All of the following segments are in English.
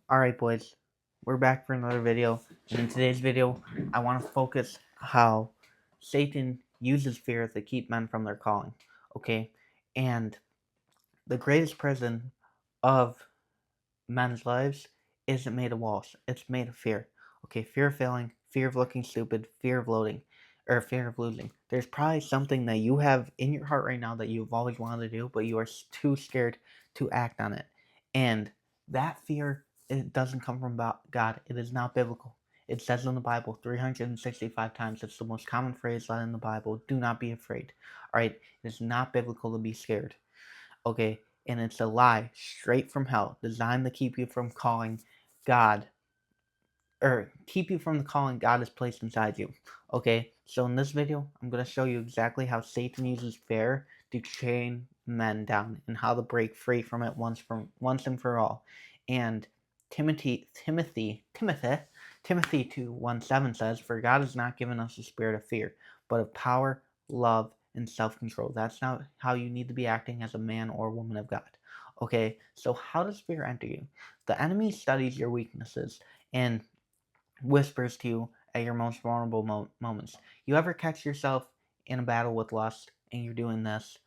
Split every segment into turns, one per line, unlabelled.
Alright boys, we're back for another video, and in today's video, I want to focus how Satan uses fear to keep men from their calling, okay? And the greatest prison of men's lives isn't made of walls, it's made of fear, okay? Fear of failing, fear of looking stupid, fear of loading, or fear of losing. There's probably something that you have in your heart right now that you've always wanted to do, but you are too scared to act on it. And that fear, it doesn't come from God. It is not biblical. It says in the Bible 365 times. It's the most common phrase in the Bible. Do not be afraid. All right, it's not biblical to be scared. Okay, and it's a lie straight from hell, designed to keep you from calling God, or keep you from the calling God has placed inside you. Okay, so in this video, I'm going to show you exactly how Satan uses fear to chain men down and how to break free from it once and for all. And Timothy 2:1-7 says, "For God has not given us a spirit of fear, but of power, love, and self-control." That's not how you need to be acting as a man or woman of God. Okay, so how does fear enter you? The enemy studies your weaknesses and whispers to you at your most vulnerable moments. You ever catch yourself in a battle with lust and you're doing this,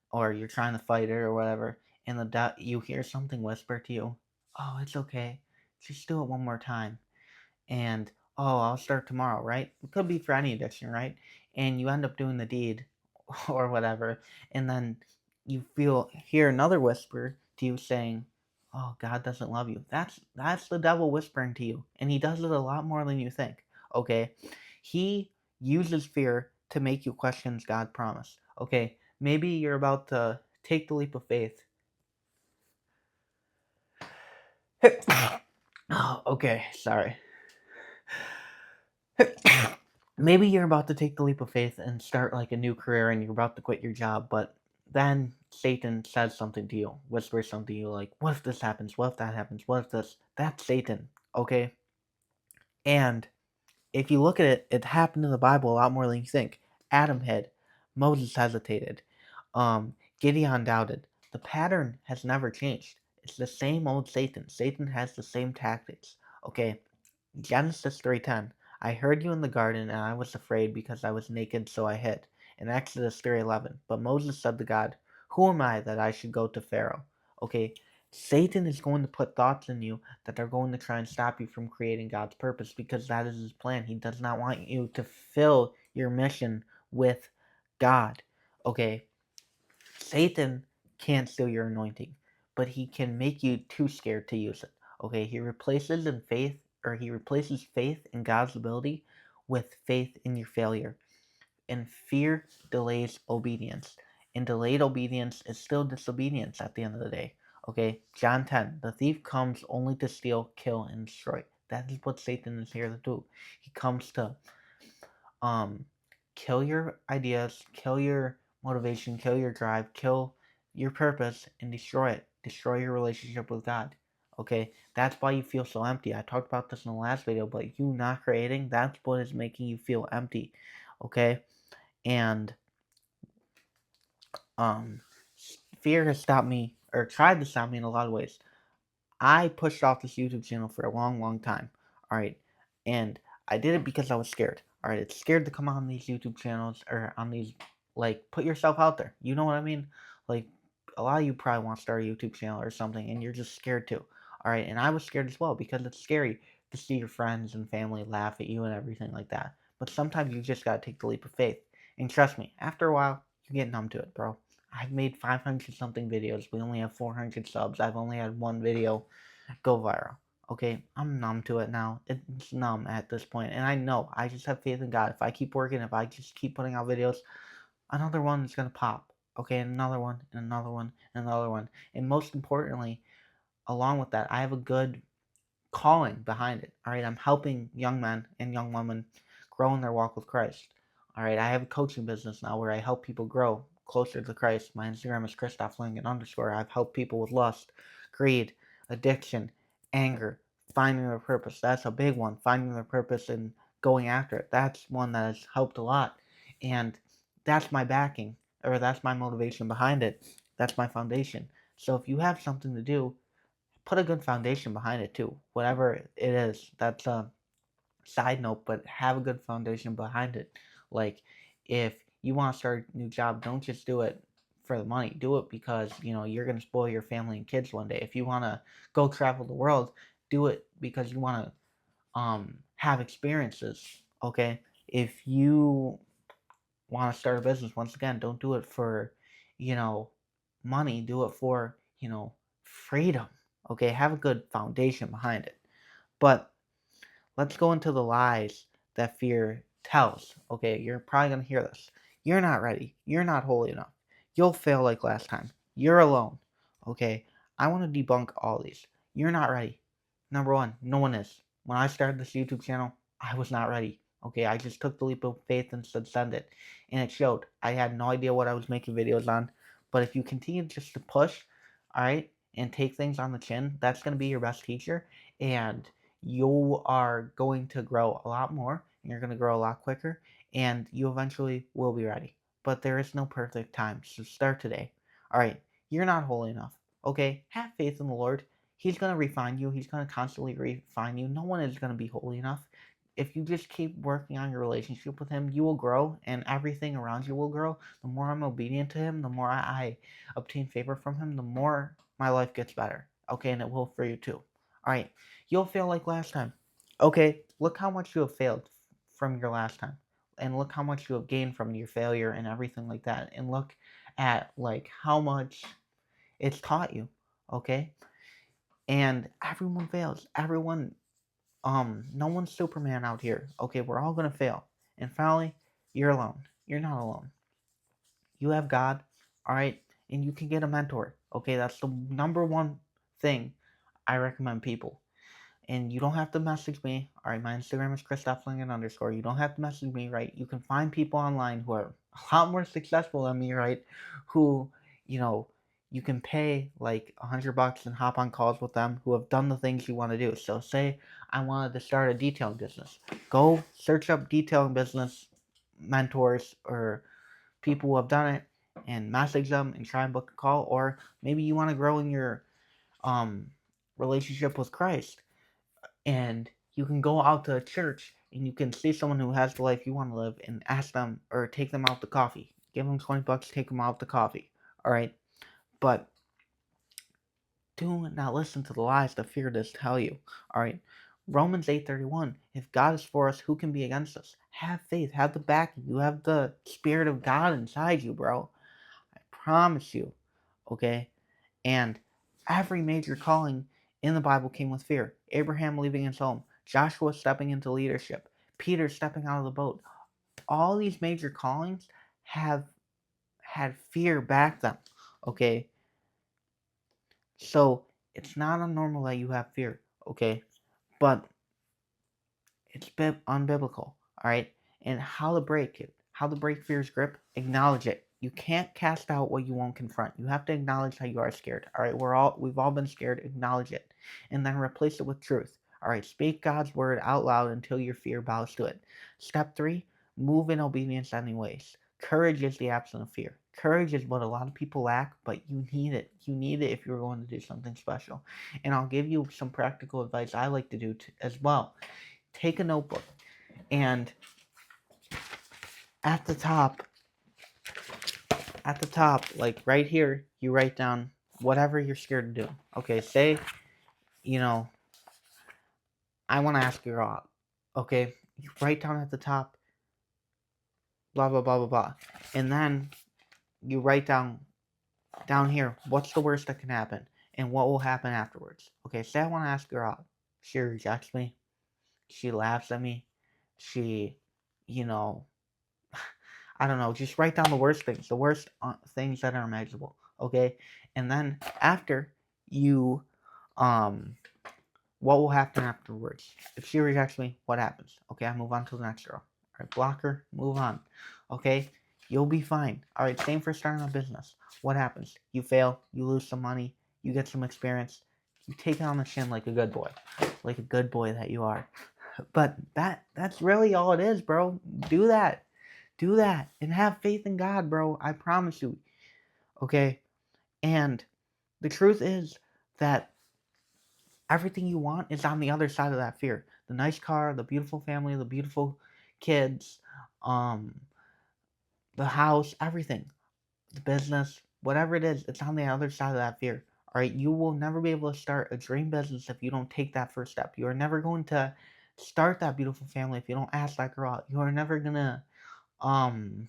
or you're trying to fight it or whatever, and you hear something whisper to you, "Oh, it's okay. Just do it one more time." And, "Oh, I'll start tomorrow," right? It could be for any addiction, right? And you end up doing the deed or whatever, and then hear another whisper to you saying, "Oh, God doesn't love you." That's the devil whispering to you, and he does it a lot more than you think. Okay, he uses fear to make you question God's promise. Okay, maybe you're about to take the leap of faith. Oh, okay, sorry. Maybe you're about to take the leap of faith and start like a new career and you're about to quit your job, but then Satan says something to you, whispers something to you like, "What if this happens? What if that happens? What if this?" That's Satan, okay? And if you look at it, it happened in the Bible a lot more than you think. Adam hid, Moses hesitated, Gideon doubted. The pattern has never changed. It's the same old Satan. Satan has the same tactics, okay? Genesis 3:10. I heard you in the garden, and I was afraid because I was naked, so I hid. In Exodus 3:11. But Moses said to God, "Who am I that I should go to Pharaoh?" Okay, Satan is going to put thoughts in you that are going to try and stop you from creating God's purpose because that is his plan. He does not want you to fill your mission with God. Okay, Satan can't steal your anointing, but he can make you too scared to use it. Okay, he replaces faith in God's ability with faith in your failure. And fear delays obedience. And delayed obedience is still disobedience at the end of the day. Okay, John 10. The thief comes only to steal, kill, and destroy. That is what Satan is here to do. He comes to um kill your ideas, kill your motivation, kill your drive, kill your purpose, and destroy it. Destroy your relationship with God. Okay, that's why you feel so empty. I talked about this in the last video, but you not creating, that's what is making you feel empty. Okay, and um fear has stopped me, or tried to stop me in a lot of ways. I pushed off this YouTube channel for a long, long time. All right, and I did it because I was scared. All right, it's scared to come on these YouTube channels or on these, like, put yourself out there. You know what I mean? Like, a lot of you probably want to start a YouTube channel or something, and you're just scared too. All right, and I was scared as well because it's scary to see your friends and family laugh at you and everything like that. But sometimes you just gotta take the leap of faith. And trust me, after a while, you get numb to it, bro. I've made 500 something videos. We only have 400 subs. I've only had one video go viral. Okay, I'm numb to it now. It's numb at this point, and I know I just have faith in God. If I keep working, if I just keep putting out videos, another one is gonna pop. Okay, and another one, and another one, and another one. And most importantly, along with that, I have a good calling behind it. All right, I'm helping young men and young women grow in their walk with Christ. All right, I have a coaching business now where I help people grow closer to Christ. My Instagram is Christoph_Lincoln_. I've helped people with lust, greed, addiction, anger, finding their purpose. That's a big one. Finding their purpose and going after it. That's one that has helped a lot. And that's my backing, or that's my motivation behind it. That's my foundation. So if you have something to do, put a good foundation behind it too. Whatever it is, that's a side note, but have a good foundation behind it. Like, if you want to start a new job, don't just do it for the money. Do it because you're gonna spoil your family and kids one day. If you want to go travel the world, do it because you want to have experiences. Okay, if you want to start a business, once again, don't do it for you know money. Do it for freedom. Okay, have a good foundation behind it. But let's go into the lies that fear tells. Okay, you're probably going to hear this. You're not ready. You're not holy enough. You'll fail like last time. You're alone. Okay, I want to debunk all these. You're not ready. Number one, no one is. When I started this YouTube channel, I was not ready. Okay, I just took the leap of faith and said send it. And it showed. I had no idea what I was making videos on. But if you continue just to push, alright, and take things on the chin, that's going to be your best teacher. And you are going to grow a lot more, and you're going to grow a lot quicker, and you eventually will be ready. But there is no perfect time, so start today. Alright, you're not holy enough. Okay, have faith in the Lord. He's going to refine you. He's going to constantly refine you. No one is going to be holy enough. If you just keep working on your relationship with Him, you will grow, and everything around you will grow. The more I'm obedient to Him, the more I obtain favor from Him, the more my life gets better. Okay, and it will for you too. Alright, you'll fail like last time. Okay, look how much you have failed from your last time. And look how much you have gained from your failure and everything like that. And look at like how much it's taught you. Okay? And everyone fails. Everyone no one's Superman out here. Okay, we're all gonna fail. And finally, you're alone. You're not alone. You have God, alright, and you can get a mentor. Okay, that's the number one thing I recommend people. And you don't have to message me. All right, my Instagram is _. You don't have to message me, right? You can find people online who are a lot more successful than me, right? Who, you can pay like $100 and hop on calls with them who have done the things you want to do. So say I wanted to start a detailing business. Go search up detailing business mentors or people who have done it and message them and try and book a call. Or maybe you want to grow in your relationship with Christ, and you can go out to a church and you can see someone who has the life you want to live and ask them or take them out to coffee. Give them $20, take them out to coffee. All right, but do not listen to the lies that fear does tell you. All right, Romans 8:31. If God is for us, who can be against us? Have faith. Have the backing. You have the Spirit of God inside you, bro. I promise you. Okay, and every major calling in the Bible came with fear. Abraham leaving his home, Joshua stepping into leadership, Peter stepping out of the boat. All these major callings have had fear back them. Okay? So it's not unnormal that you have fear. Okay? But it's unbiblical. Alright? And how to break it, how to break fear's grip, acknowledge it. You can't cast out what you won't confront. You have to acknowledge how you are scared. All right, we've all been scared. Acknowledge it, and then replace it with truth. All right, speak God's word out loud until your fear bows to it. Step 3: move in obedience anyways. Courage is the absence of fear. Courage is what a lot of people lack, but you need it. You need it if you're going to do something special. And I'll give you some practical advice I like to do as well. Take a notebook, and at the top, like right here, you write down whatever you're scared to do. Okay, say, I want to ask you out. Okay, you write down at the top, blah, blah, blah, blah, blah. And then you write down here, what's the worst that can happen? And what will happen afterwards? Okay, say I want to ask her out. She rejects me. She laughs at me. She, I don't know, just write down the worst things, things that are imaginable, okay? And then after you, what will happen afterwards? If she rejects me, what happens? Okay, I move on to the next girl. All right, block her, move on, okay? You'll be fine. All right, same for starting a business. What happens? You fail, you lose some money, you get some experience, you take it on the chin like a good boy that you are. But that's really all it is, bro. Do that. Do that and have faith in God, bro. I promise you. Okay? And the truth is that Everything you want is on the other side of that fear. The nice car, the beautiful family, the beautiful kids, um, the house, everything, the business, whatever it is, it's on the other side of that fear. All right, you will never be able to start a dream business if you don't take that first step. You are never going to start that beautiful family if you don't ask that girl out. You are never gonna um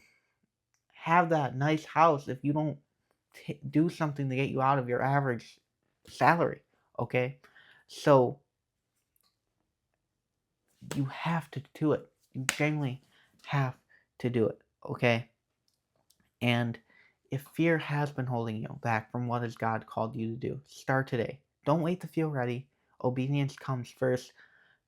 have that nice house if you don't do something to get you out of your average salary. Okay, so you have to do it. You genuinely have to do it. Okay, and if fear has been holding you back from what has God called you to do, start today. Don't wait to feel ready. Obedience comes first.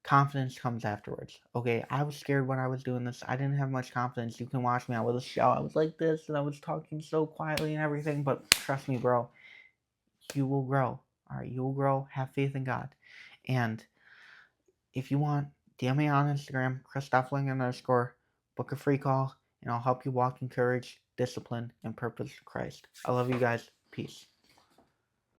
Confidence comes afterwards. Okay, I was scared when I was doing this. I didn't have much confidence. You can watch me. I was a show. I was like this, and I was talking so quietly and everything. But trust me, bro, you will grow. All right, you will grow. Have faith in God. And if you want, DM me on Instagram, Christophling_, book a free call, and I'll help you walk in courage, discipline, and purpose of Christ. I love you guys. Peace.